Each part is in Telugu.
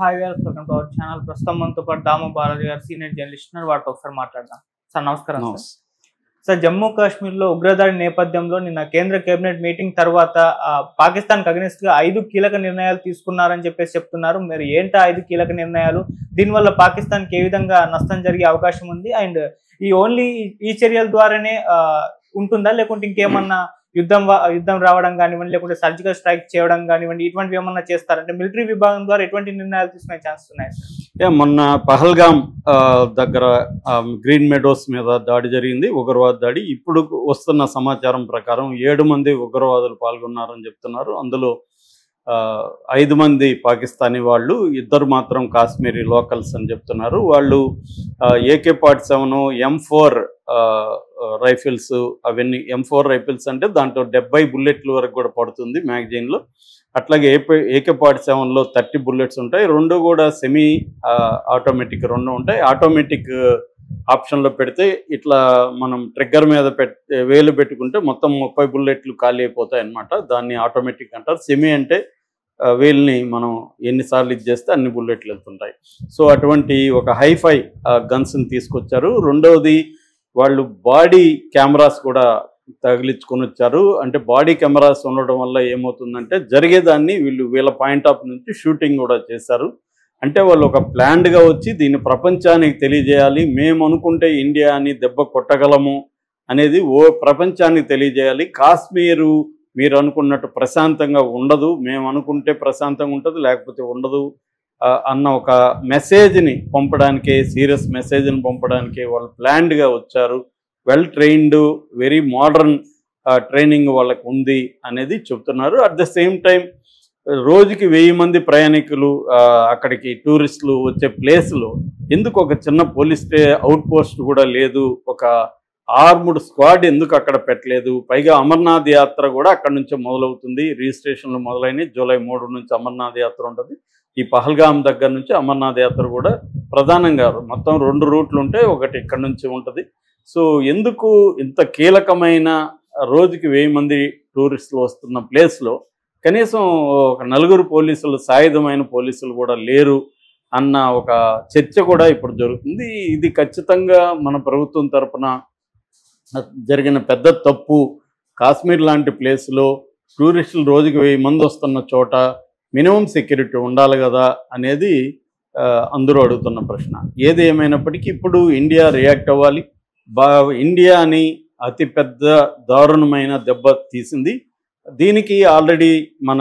Hi viewers, welcome to our channel. ప్రస్తుతం మనతో పాటు దాము బాలాజీ గారు, సీనియర్ జర్నలిస్ట్ ఉన్నారు. వాటితో ఒకసారి మాట్లాడదాం. సార్ నమస్కారం. సార్, జమ్మూ కాశ్మీర్లో ఉగ్రదాడి నేపథ్యంలో నిన్న కేంద్ర కేబినెట్ మీటింగ్ తర్వాత పాకిస్తాన్కి అగెనిస్ట్ గా 5 కీలక నిర్ణయాలు తీసుకున్నారని చెప్పేసి చెప్తున్నారు. మరి ఏంటా 5 కీలక నిర్ణయాలు? దీనివల్ల పాకిస్తాన్కి ఏ విధంగా నష్టం జరిగే అవకాశం ఉంది? అండ్ ఈ చర్యల ద్వారానే ఉంటుందా, లేకుంటే ఇంకేమన్నా యుద్ధం రావడం కానివ్వండి, లేకుంటే సర్జికల్ స్ట్రైక్ చేయడం కానివ్వండి, ఇటువంటివి ఏమన్నా చేస్తారంటే మిలిటరీ విభాగం ద్వారా ఎటువంటి నిర్ణయాలు తీసుకునే ఛాన్సెస్ ఉన్నాయి? మొన్న పహల్గామ్ దగ్గర గ్రీన్ మెడోస్ మీద దాడి జరిగింది, ఉగ్రవాద దాడి. ఇప్పుడు వస్తున్న సమాచారం ప్రకారం 7 మంది ఉగ్రవాదులు పాల్గొన్నారని చెప్తున్నారు. అందులో 5 మంది పాకిస్తానీ వాళ్ళు, 2 మాత్రం కాశ్మీరీ లోకల్స్ అని చెప్తున్నారు. వాళ్ళు AK-47 M4 రైఫిల్స్, అవన్నీ M4 రైఫిల్స్ అంటే దాంట్లో 70 బుల్లెట్ల వరకు కూడా పడుతుంది మ్యాగజైన్లో. అట్లాగే AK-47లో 30 బుల్లెట్స్ ఉంటాయి. 2 కూడా సెమీ ఆటోమేటిక్ 2 ఉంటాయి. ఆటోమేటిక్ ఆప్షన్లో పెడితే ఇట్లా మనం ట్రిగ్గర్ మీద వేలు పెట్టుకుంటే మొత్తం 30 బుల్లెట్లు ఖాళీ అయిపోతాయి అన్నమాట. దాన్ని ఆటోమేటిక్ అంటారు. సెమీ అంటే వేల్ని మనం ఎన్నిసార్లు ఇది చేస్తే అన్ని బుల్లెట్లు వెళ్తుంటాయి. సో అటువంటి ఒక హైఫై గన్స్ని తీసుకొచ్చారు. రెండవది, వాళ్ళు బాడీ కెమెరాస్ కూడా తగిలించుకొని వచ్చారు. అంటే బాడీ కెమెరాస్ ఉండడం వల్ల ఏమవుతుందంటే జరిగేదాన్ని వీళ్ళ పాయింట్ ఆఫ్ నుంచి షూటింగ్ కూడా చేశారు. అంటే వాళ్ళు ఒక ప్లాన్డ్గా వచ్చి దీన్ని ప్రపంచానికి తెలియజేయాలి. మేము అనుకుంటే ఇండియాని దెబ్బ కొట్టగలము అనేది ప్రపంచానికి తెలియజేయాలి. కాశ్మీరు మీరు అనుకున్నట్టు ప్రశాంతంగా ఉండదు, మేము అనుకుంటే ప్రశాంతంగా ఉంటుంది, లేకపోతే ఉండదు అన్న ఒక మెసేజ్ని పంపడానికే, సీరియస్ మెసేజ్ని పంపడానికే వాళ్ళు ప్లాన్డ్గా వచ్చారు. Well trained, very modern training వాళ్ళకు ఉంది అనేది చెప్తున్నారు. అట్ ద సేమ్ టైం రోజుకి 1000 మంది ప్రయాణికులు అక్కడికి టూరిస్టులు వచ్చే ప్లేస్లో ఎందుకు ఒక చిన్న పోలీస్ అవుట్ పోస్ట్ కూడా లేదు, ఒక ఆర్ముడ్ స్క్వాడ్ ఎందుకు అక్కడ పెట్టలేదు? పైగా అమర్నాథ్ యాత్ర కూడా అక్కడ నుంచే మొదలవుతుంది. రిజిస్ట్రేషన్లు మొదలైనవి. జూలై 3 నుంచి అమర్నాథ్ యాత్ర ఉంటుంది. ఈ పహల్గామ్ దగ్గర నుంచి అమర్నాథ్ యాత్ర కూడా ప్రధానంగా మొత్తం 2 రూట్లు ఉంటే ఒకటి ఇక్కడ నుంచి ఉంటుంది. సో ఎందుకు ఇంత కీలకమైన రోజుకి 1000 మంది టూరిస్టులు వస్తున్న ప్లేస్లో కనీసం ఒక 4 పోలీసులు, సాయుధమైన పోలీసులు కూడా లేరు అన్న ఒక చర్చ కూడా ఇప్పుడు జరుగుతుంది. ఇది ఖచ్చితంగా మన ప్రభుత్వం తరఫున జరిగిన పెద్ద తప్పు. కాశ్మీర్ లాంటి ప్లేస్లో టూరిస్టులు రోజుకి 1000 మంది వస్తున్న చోట మినిమం సెక్యూరిటీ ఉండాలి కదా అనేది అందరూ అడుగుతున్న ప్రశ్న. ఏది ఏమైనప్పటికీ ఇప్పుడు ఇండియా రియాక్ట్ అవ్వాలి. ఇండియాని అతిపెద్ద దారుణమైన దెబ్బ తీసింది. దీనికి ఆల్రెడీ మన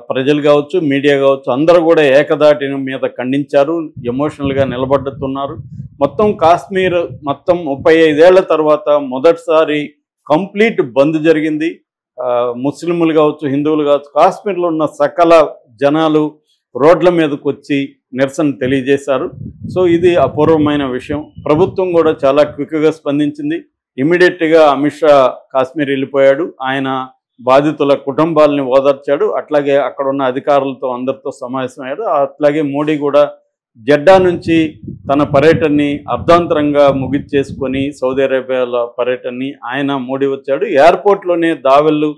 ప్రజలు కావచ్చు, మీడియా కావచ్చు, అందరూ కూడా ఏకదాటి మీద ఖండించారు, ఎమోషనల్గా నిలబడుతున్నారు. మొత్తం కాశ్మీర్ మొత్తం 35 ఏళ్ల తర్వాత మొదటిసారి కంప్లీట్ బంద్ జరిగింది. ముస్లింలు కావచ్చు, హిందువులు కావచ్చు, కాశ్మీర్లో ఉన్న సకల జనాలు రోడ్ల మీదకి వచ్చి నిరసన తెలియజేశారు. సో ఇది అపూర్వమైన విషయం. ప్రభుత్వం కూడా చాలా క్విక్గా స్పందించింది. ఇమీడియట్గా అమిత్ షా కాశ్మీర్ వెళ్ళిపోయాడు. ఆయన బాధితుల కుటుంబాలని ఓదార్చాడు. అట్లాగే అక్కడ ఉన్న అధికారులతో అందరితో సమావేశమయ్యాడు. అట్లాగే మోడీ కూడా జెడ్డా నుంచి తన పర్యటనని అర్ధాంతరంగా ముగిచ్చేసుకొని సౌదీ అరేబియాలో పర్యటనని మోడీ వచ్చాడు. ఎయిర్పోర్ట్లోనే దావెళ్ళు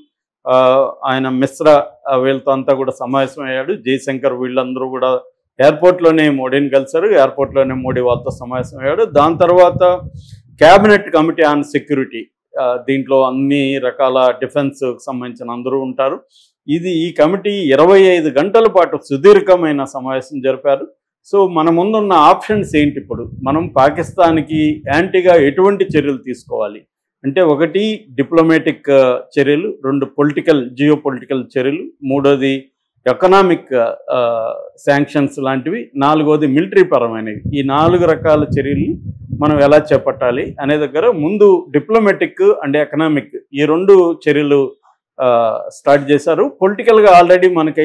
ఆయన మిశ్రా వీళ్ళతో అంతా కూడా సమావేశమయ్యాడు. జయశంకర్ వీళ్ళందరూ కూడా ఎయిర్పోర్ట్లోనే మోడీని కలిశారు. ఎయిర్పోర్ట్లోనే మోడీ వాళ్ళతో సమావేశమయ్యాడు. దాని తర్వాత క్యాబినెట్ కమిటీ ఆన్ సెక్యూరిటీ, దీంట్లో అన్ని రకాల డిఫెన్స్కి సంబంధించిన అందరూ ఉంటారు. ఈ కమిటీ 25 గంటల పాటు సుదీర్ఘమైన సమావేశం జరిపారు. సో మన ముందున్న ఆప్షన్స్ ఏంటి? ఇప్పుడు మనం పాకిస్తాన్కి యాంటీగా ఎటువంటి చర్యలు తీసుకోవాలి అంటే, 1 డిప్లొమాటిక్ చర్యలు, 2 జియో పొలిటికల్ చర్యలు, 3వది ఎకనామిక్ శాంక్షన్స్ లాంటివి, 4వది మిలిటరీ పరమైనవి. ఈ 4 రకాల చర్యలు మనం ఎలా చేపట్టాలి అనే దగ్గర ముందు డిప్లొమాటిక్ అండ్ ఎకనామిక్ ఈ 2 చర్యలు స్టార్ట్ చేశారు. పొలిటికల్గా ఆల్రెడీ మనకి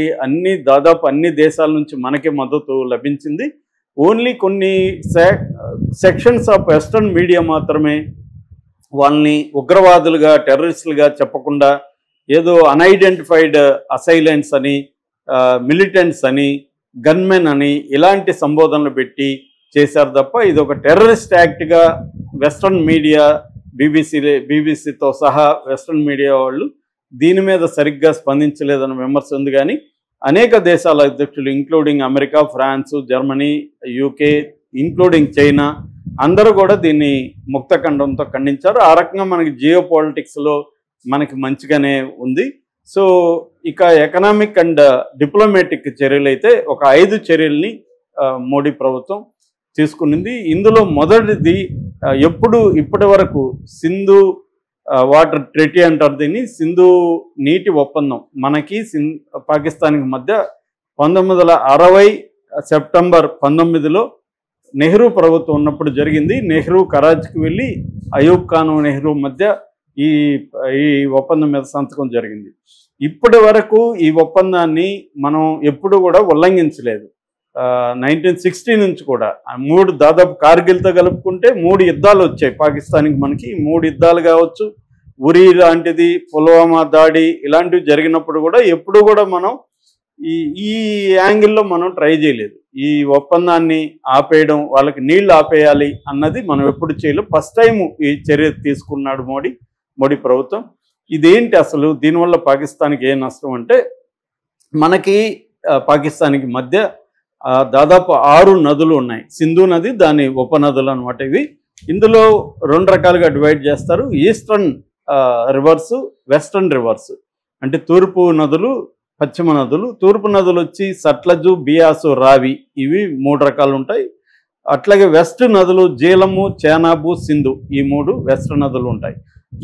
దాదాపు అన్ని దేశాల నుంచి మనకి మద్దతు లభించింది. ఓన్లీ కొన్ని సెక్షన్స్ ఆఫ్ వెస్టర్న్ మీడియా మాత్రమే వాళ్ళని ఉగ్రవాదులుగా, టెర్రరిస్టులుగా చెప్పకుండా ఏదో అన్ఐడెంటిఫైడ్ అసైలెంట్స్ అని, మిలిటెంట్స్ అని, గన్మెన్ అని ఇలాంటి సంబోధనలు పెట్టి చేశారు తప్ప ఇది ఒక టెర్రరిస్ట్ యాక్ట్గా వెస్ట్రన్ మీడియా, బీబీసీతో సహా వెస్ట్రన్ మీడియా వాళ్ళు దీని మీద సరిగ్గా స్పందించలేదన్న విమర్శ ఉంది. కానీ అనేక దేశాల అధ్యక్షులు including America, France, Germany, UK, including China అందరూ కూడా దీన్ని ముక్తఖండంతో ఖండించారు. ఆ రకంగా మనకి జియో పాలిటిక్స్లో మనకి మంచిగానే ఉంది. సో ఇక ఎకనామిక్ అండ్ డిప్లొమాటిక్ చర్యలు అయితే ఒక 5 చర్యల్ని మోడీ ప్రభుత్వం తీసుకునింది. ఇందులో మొదటిది ఇప్పటి వరకు సింధు వాటర్ ట్రెటీ అంటారు దీన్ని, సింధు నీటి ఒప్పందం మనకి పాకిస్తాన్కి మధ్య 1960 సెప్టెంబర్ 19లో నెహ్రూ ప్రభుత్వం ఉన్నప్పుడు జరిగింది. నెహ్రూ కరాచీకి వెళ్ళి అయూబ్ ఖాన్ నెహ్రూ మధ్య ఈ ఒప్పందం మీద సంతకం జరిగింది. ఇప్పటి వరకు ఈ ఒప్పందాన్ని మనం ఎప్పుడు కూడా ఉల్లంఘించలేదు. 1960 నుంచి కూడా దాదాపు కార్గిల్తో కలుపుకుంటే 3 యుద్ధాలు వచ్చాయి పాకిస్తాన్కి. మనకి 3 యుద్ధాలు కావచ్చు, ఉరి లాంటిది, పుల్వామా దాడి ఇలాంటివి జరిగినప్పుడు కూడా ఎప్పుడు కూడా మనం ఈ యాంగిల్లో మనం ట్రై చేయలేదు. ఈ ఒప్పందాన్ని ఆపేయడం, వాళ్ళకి నీళ్లు ఆపేయాలి అన్నది మనం ఎప్పుడు చేయలేదు. ఫస్ట్ టైం ఈ చర్య తీసుకున్నాడు మోడీ ప్రభుత్వం. ఇదేంటి అసలు, దీనివల్ల పాకిస్తాన్కి ఏ నష్టం అంటే, మనకి పాకిస్తాన్కి మధ్య దాదాపు 6 నదులు ఉన్నాయి. సింధు నది, దాని ఉపనదులు అనమాట ఇవి. ఇందులో 2 రకాలుగా డివైడ్ చేస్తారు. Eastern reverse, western reverse. అంటే తూర్పు నదులు, పశ్చిమ నదులు. తూర్పు నదులు వచ్చి సట్లజు, బియాసు, రావి, ఇవి 3 రకాలు ఉంటాయి. అట్లాగే వెస్ట్ నదులు జీలము, చేనాబు, సింధు, ఈ 3 వెస్ట్ నదులు ఉంటాయి.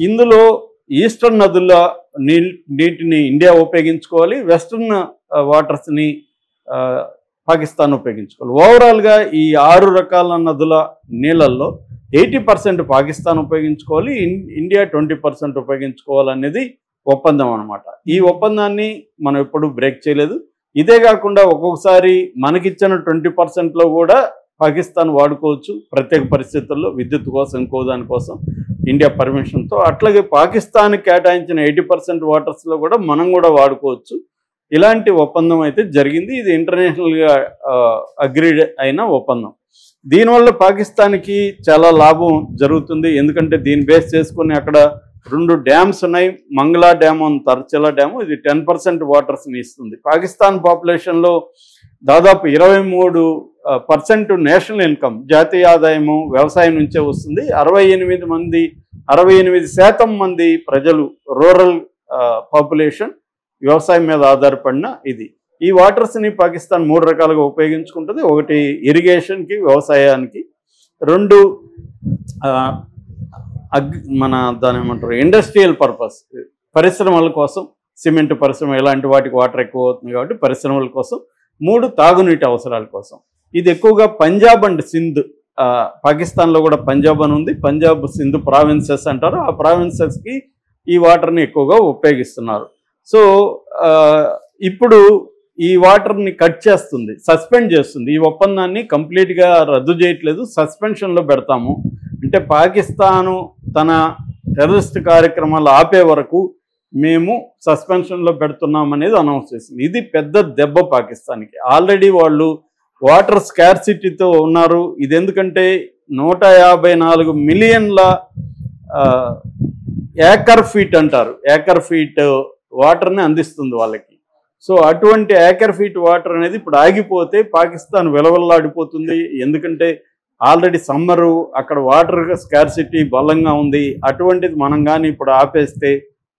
ఇందులో ఈస్టర్న్ నదుల నీటిని ఇండియా ఉపయోగించుకోవాలి, వెస్టర్న్ వాటర్స్ని పాకిస్తాన్ ఉపయోగించుకోవాలి. ఓవరాల్గా ఈ 6 రకాల నదుల నీళ్ళల్లో 80% పాకిస్తాన్ ఉపయోగించుకోవాలి, ఇండియా 20% ఉపయోగించుకోవాలనేది ఒప్పందం అనమాట. ఈ ఒప్పందాన్ని మనం ఎప్పుడు బ్రేక్ చేయలేదు. ఇదే కాకుండా ఒక్కొక్కసారి మనకిచ్చిన 20%లో కూడా పాకిస్తాన్ వాడుకోవచ్చు ప్రత్యేక పరిస్థితుల్లో, విద్యుత్ కోసం, ఇంకో దానికోసం, ఇండియా పర్మిషన్తో. అట్లాగే పాకిస్తాన్కి కేటాయించిన 80% వాటర్స్లో కూడా మనం కూడా వాడుకోవచ్చు. ఇలాంటి ఒప్పందం అయితే జరిగింది. ఇది ఇంటర్నేషనల్గా అగ్రీడ్ అయిన ఒప్పందం. దీనివల్ల పాకిస్తాన్కి చాలా లాభం జరుగుతుంది. ఎందుకంటే దీన్ని బేస్ చేసుకుని అక్కడ 2 డ్యామ్స్ ఉన్నాయి. మంగళా డ్యామ్, తర్చలా డ్యాము. ఇది 10% వాటర్స్ని ఇస్తుంది. పాకిస్తాన్ పాపులేషన్లో దాదాపు 23% నేషనల్ ఇన్కమ్, జాతీయ ఆదాయము వ్యవసాయం నుంచే వస్తుంది. 68% మంది ప్రజలు, రూరల్ పాపులేషన్, వ్యవసాయం మీద ఆధారపడిన ఇది. ఈ వాటర్స్ని పాకిస్తాన్ 3 రకాలుగా ఉపయోగించుకుంటుంది. ఒకటి ఇరిగేషన్కి, వ్యవసాయానికి. 2 దాని ఏమంటారు, ఇండస్ట్రియల్ పర్పస్, పరిశ్రమల కోసం, సిమెంట్ పరిశ్రమ ఇలాంటి వాటికి వాటర్ ఎక్కువ అవుతుంది కాబట్టి పరిశ్రమల కోసం. 3 తాగునీటి అవసరాల కోసం. ఇది ఎక్కువగా పంజాబ్ అండ్ సింధ్, పాకిస్తాన్లో కూడా పంజాబ్ అని ఉంది, పంజాబ్ సింధ్ ప్రావిన్సెస్ అంటారు. ఆ ప్రావిన్సెస్కి ఈ వాటర్ని ఎక్కువగా ఉపయోగిస్తున్నారు. సో ఇప్పుడు ఈ వాటర్ని కట్ చేస్తుంది, సస్పెండ్ చేస్తుంది. ఈ ఒప్పందాన్ని కంప్లీట్గా రద్దు చేయట్లేదు, సస్పెన్షన్లో పెడతాము. అంటే పాకిస్తాను తన టెర్రరిస్ట్ కార్యక్రమాలు ఆపే వరకు మేము సస్పెన్షన్లో పెడుతున్నాం అనేది అనౌన్స్ చేసింది. ఇది పెద్ద దెబ్బ పాకిస్తాన్కి. ఆల్రెడీ వాళ్ళు వాటర్ స్కార్సిటీతో ఉన్నారు. ఇది ఎందుకంటే 154 మిలియన్ల ఏకర్ ఫీట్ అంటారు, ఏకర్ ఫీట్ వాటర్ని అందిస్తుంది వాళ్ళకి. సో అటువంటి ఏకర్ ఫీట్ వాటర్ అనేది ఇప్పుడు ఆగిపోతే పాకిస్తాన్ విలవల్లాడిపోతుంది. ఎందుకంటే ఆల్రెడీ సమ్మరు, అక్కడ వాటర్ స్కార్సిటీ బలంగా ఉంది. అటువంటిది మనం కానీ ఇప్పుడు ఆపేస్తే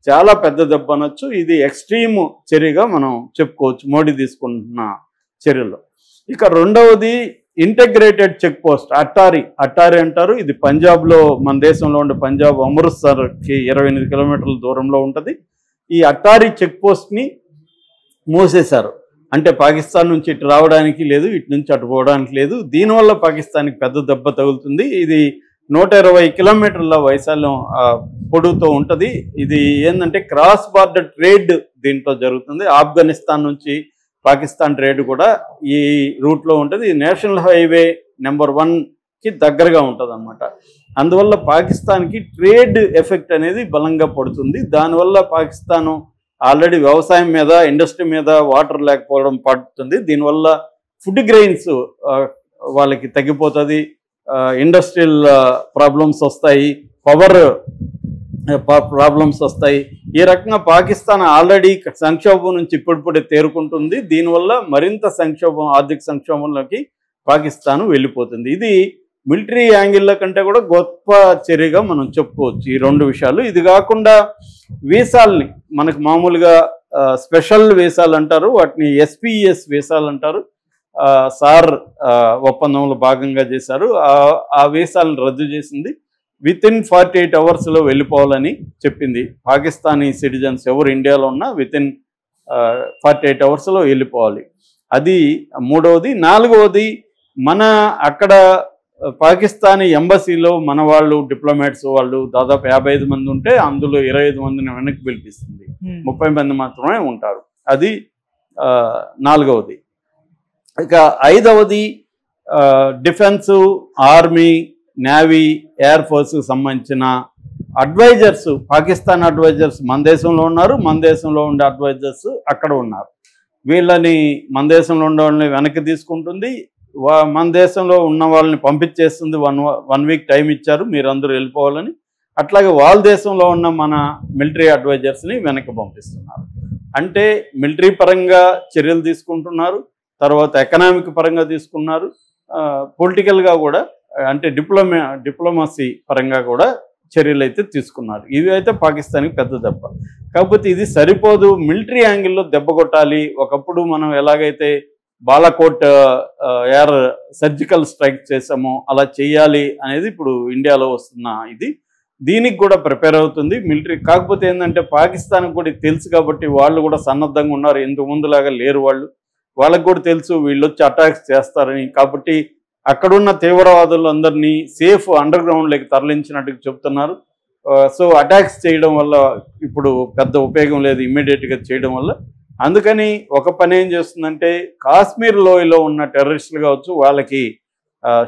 చాలా పెద్ద దెబ్బ అనొచ్చు. ఇది ఎక్స్ట్రీమ్ చర్యగా మనం చెప్పుకోవచ్చు మోడీ తీసుకుంటున్న చర్యలో. ఇక రెండవది ఇంటగ్రేటెడ్ చెక్ పోస్ట్, అట్టారీ అంటారు. ఇది పంజాబ్లో, మన దేశంలో ఉండే పంజాబ్ అమృత్సర్కి 28 కిలోమీటర్ల దూరంలో ఉంటుంది. ఈ అట్టారీ చెక్ పోస్ట్ని మూసేశారు. అంటే పాకిస్తాన్ నుంచి ఇటు రావడానికి లేదు, ఇటు నుంచి అటు పోవడానికి లేదు. దీనివల్ల పాకిస్తాన్కి పెద్ద దెబ్బ తగులుతుంది. ఇది 120 కిలోమీటర్ల వైశాల్యం పొడవుతో ఉంటుంది. ఇది ఏంటంటే క్రాస్ బార్డర్ ట్రేడ్ దీంట్లో జరుగుతుంది. ఆఫ్ఘనిస్తాన్ నుంచి పాకిస్తాన్ ట్రేడ్ కూడా ఈ రూట్లో ఉంటుంది. నేషనల్ హైవే నెంబర్ 1కి దగ్గరగా ఉంటుంది అన్నమాట. అందువల్ల పాకిస్తాన్కి ట్రేడ్ ఎఫెక్ట్ అనేది బలంగా పడుతుంది. దానివల్ల పాకిస్తాను ఆల్రెడీ వ్యవసాయం మీద, ఇండస్ట్రీ మీద వాటర్ లేకపోవడం పడుతుంది. దీనివల్ల ఫుడ్ గ్రెయిన్స్ వాళ్ళకి తగ్గిపోతుంది, ఇండస్ట్రియల్ ప్రాబ్లమ్స్ వస్తాయి, పవర్ ప్రాబ్లమ్స్ వస్తాయి. ఈ రకంగా పాకిస్తాన్ ఆల్రెడీ సంక్షోభం నుంచి ఇప్పుడిప్పుడే తేరుకుంటుంది. దీనివల్ల మరింత ఆర్థిక సంక్షోభంలోకి పాకిస్తాన్ వెళ్ళిపోతుంది. ఇది మిలిటరీ యాంగిల్లో కంటే కూడా గొప్ప చర్యగా మనం చెప్పుకోవచ్చు ఈ రెండు విషయాలు. ఇది కాకుండా వీసాల్ని మనకు మామూలుగా స్పెషల్ వీసాలు అంటారు, వాటిని SPES వీసాలు అంటారు. సార్ ఒప్పందంలో భాగంగా చేశారు. ఆ వీసాలను రద్దు చేసింది. వితిన్ 48 అవర్స్లో వెళ్ళిపోవాలని చెప్పింది. పాకిస్తానీ సిటిజన్స్ ఎవరు ఇండియాలో ఉన్నా వితిన్ 48 అవర్స్లో వెళ్ళిపోవాలి. అది మూడవది. నాలుగవది, మన అక్కడ పాకిస్తానీ ఎంబసీలో మన వాళ్ళు డిప్లొమాట్స్ వాళ్ళు దాదాపు 55 మంది ఉంటే అందులో 25 మందిని వెనక్కి పిలిపిస్తుంది. 30 మంది మాత్రమే ఉంటారు. అది నాలుగవది. ఇక ఐదవది, డిఫెన్స్, ఆర్మీ, నేవీ, ఎయిర్ ఫోర్స్కి సంబంధించిన అడ్వైజర్స్, పాకిస్తాన్ అడ్వైజర్స్ మన దేశంలో ఉన్నారు, మన దేశంలో ఉండే అడ్వైజర్స్ అక్కడ ఉన్నారు. వీళ్ళని మన దేశంలో ఉండే వాళ్ళని వెనక్కి తీసుకుంటుంది, మన దేశంలో ఉన్న వాళ్ళని పంపించేస్తుంది. వన్ వీక్ టైం ఇచ్చారు మీరందరూ వెళ్ళిపోవాలని. అట్లాగే వాళ్ళ దేశంలో ఉన్న మన మిలిటరీ అడ్వైజర్స్ని వెనక్కి పంపిస్తున్నారు. అంటే మిలిటరీ పరంగా చర్యలు తీసుకుంటున్నారు, తర్వాత ఎకనామిక్ పరంగా తీసుకున్నారు, పొలిటికల్గా కూడా అంటే డిప్లొమసీ పరంగా కూడా చర్యలు అయితే తీసుకున్నారు. ఇవి అయితే పాకిస్తాన్కి పెద్ద దెబ్బ. కాకపోతే ఇది సరిపోదు, మిలిటరీ యాంగిల్లో దెబ్బ కొట్టాలి. ఒకప్పుడు మనం ఎలాగైతే బాలాకోట్ ఎయిర్ సర్జికల్ స్ట్రైక్ చేసామో అలా చేయాలి అనేది ఇప్పుడు ఇండియాలో వస్తున్న ఇది. దీనికి కూడా ప్రిపేర్ అవుతుంది మిలిటరీ. కాకపోతే ఏంటంటే పాకిస్తాన్కి కూడా తెలుసు కాబట్టి వాళ్ళు కూడా సన్నద్ధంగా ఉన్నారు. ఇంతకు ముందులాగా లేరు వాళ్ళు. వాళ్ళకు కూడా తెలుసు వీళ్ళు వచ్చి అటాక్స్ చేస్తారని. కాబట్టి అక్కడున్న తీవ్రవాదులందరినీ సేఫ్ అండర్ గ్రౌండ్లోకి తరలించినట్టుగా చెప్తున్నారు. సో అటాక్స్ చేయడం వల్ల ఇప్పుడు పెద్ద ఉపయోగం లేదు ఇమ్మీడియట్గా చేయడం వల్ల. అందుకని ఒక పని ఏం చేస్తుందంటే కాశ్మీర్ లోయలో ఉన్న టెర్రరిస్టులు కావచ్చు, వాళ్ళకి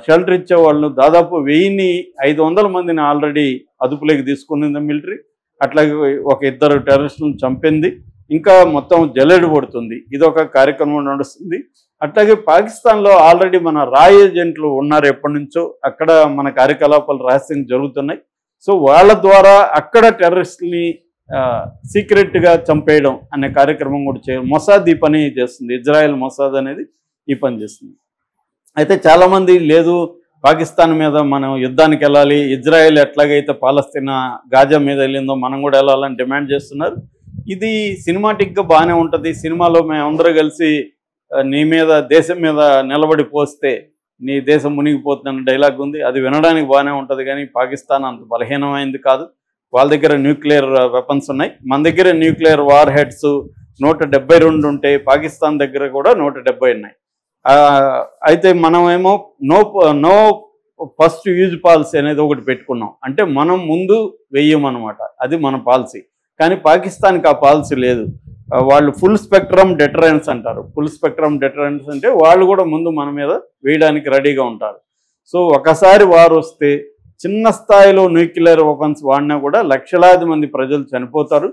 షెల్టర్ ఇచ్చే వాళ్ళు దాదాపు 1500 మందిని ఆల్రెడీ అదుపులోకి తీసుకునింది మిలిటరీ. అట్లాగే ఒక 2 టెర్రరిస్టులను చంపింది. ఇంకా మొత్తం జల్లెడ పడుతుంది. ఇదొక కార్యక్రమం నడుస్తుంది. అట్లాగే పాకిస్తాన్లో ఆల్రెడీ మన ఏజెంట్లు ఉన్నారు ఎప్పటి నుంచో. అక్కడ మన కార్యకలాపాలు రహస్యంగా జరుగుతున్నాయి. సో వాళ్ళ ద్వారా అక్కడ టెర్రరిస్టుల్ని సీక్రెట్గా చంపేయడం అనే కార్యక్రమం కూడా మొసాద్ ఈ పని చేస్తుంది. ఇజ్రాయెల్ మొసాద్ అనేది ఈ పని చేస్తుంది. అయితే చాలామంది లేదు పాకిస్తాన్ మీద మనం యుద్ధానికి వెళ్ళాలి, ఇజ్రాయెల్ ఎట్లాగైతే పాలస్తీనా గాజా మీద వెళ్ళిందో మనం కూడా వెళ్ళాలని డిమాండ్ చేస్తున్నారు. ఇది సినిమాటిక్గా బాగానే ఉంటుంది. సినిమాలో మేమందరూ కలిసి నీ మీద దేశం మీద నిలబడి పోస్తే నీ దేశం మునిగిపోతుందన్న డైలాగ్ ఉంది. అది వినడానికి బాగానే ఉంటుంది, కానీ పాకిస్తాన్ అంత బలహీనమైంది కాదు. వాళ్ళ దగ్గర న్యూక్లియర్ వెపన్స్ ఉన్నాయి. మన దగ్గర న్యూక్లియర్ వార్ హెడ్స్ 172 ఉంటే పాకిస్తాన్ దగ్గర కూడా 170 ఉన్నాయి. అయితే మనమేమో నో ఫస్ట్ యూజ్ పాలసీ అనేది ఒకటి పెట్టుకున్నాం. అంటే మనం ముందు వెయ్యమన్నమాట, అది మన పాలసీ. కానీ పాకిస్తాన్కి ఆ పాలసీ లేదు. వాళ్ళు ఫుల్ స్పెక్ట్రమ్ డెటరెన్స్ అంటారు. ఫుల్ స్పెక్ట్రమ్ డెటరెన్స్ అంటే వాళ్ళు కూడా ముందు మన మీద వేయడానికి రెడీగా ఉంటారు. సో ఒకసారి వారు వస్తే చిన్న స్థాయిలో న్యూక్లియర్ వెపన్స్ వాడినా కూడా లక్షలాది మంది ప్రజలు చనిపోతారు.